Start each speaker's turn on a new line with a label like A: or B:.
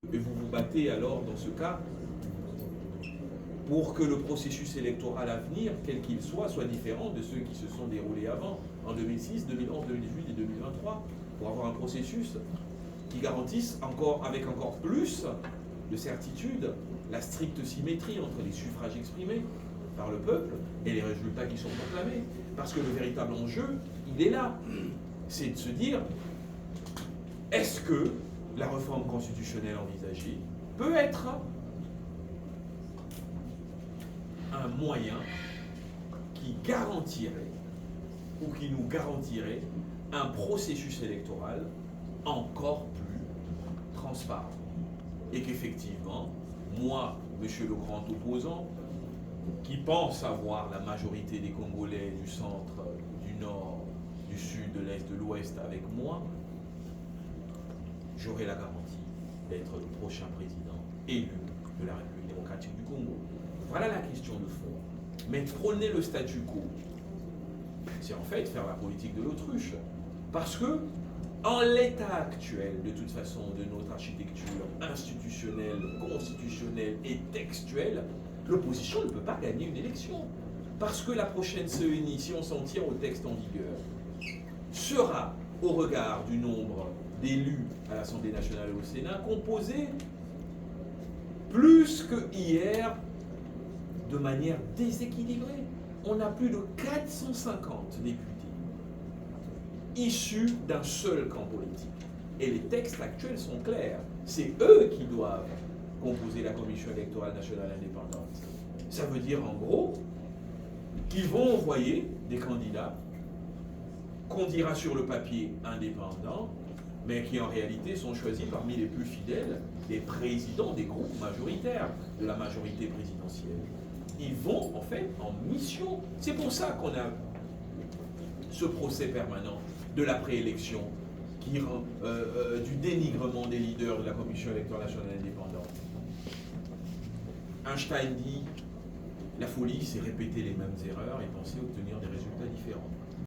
A: Et vous vous battez alors, dans ce cas, pour que le processus électoral à venir, quel qu'il soit différent de ceux qui se sont déroulés avant, en 2006, 2011, 2018 et 2023, pour avoir un processus qui garantisse avec encore plus de certitude la stricte symétrie entre les suffrages exprimés par le peuple et les résultats qui sont proclamés. Parce que le véritable enjeu, il est là. C'est de se dire, est-ce que la réforme constitutionnelle envisagée peut être un moyen qui garantirait, ou qui nous garantirait, un processus électoral encore plus transparent. Et qu'effectivement, moi, monsieur le grand opposant, qui pense avoir la majorité des Congolais du centre, du nord, du sud, de l'est, de l'ouest avec moi, j'aurai la garantie d'être le prochain président élu de la République démocratique du Congo. Voilà la question de fond. Mais prôner le statu quo, c'est en fait faire la politique de l'autruche. Parce que, en l'état actuel, de toute façon, de notre architecture institutionnelle, constitutionnelle et textuelle, l'opposition ne peut pas gagner une élection. Parce que la prochaine CENI, si on s'en tient au texte en vigueur, sera, au regard du nombre d'élus à l'Assemblée nationale et au Sénat, composée plus que hier de manière déséquilibrée. On a plus de 450 députés issus d'un seul camp politique. Et les textes actuels sont clairs. C'est eux qui doivent composer la Commission électorale nationale indépendante. Ça veut dire en gros qu'ils vont envoyer des candidats qu'on dira sur le papier indépendants, mais qui en réalité sont choisis parmi les plus fidèles des présidents des groupes majoritaires de la majorité présidentielle. Ils vont en fait en mission. C'est pour ça qu'on a ce procès permanent de la préélection, du dénigrement des leaders de la Commission électorale nationale indépendante. Einstein dit, la folie, c'est répéter les mêmes erreurs et penser obtenir des résultats différents.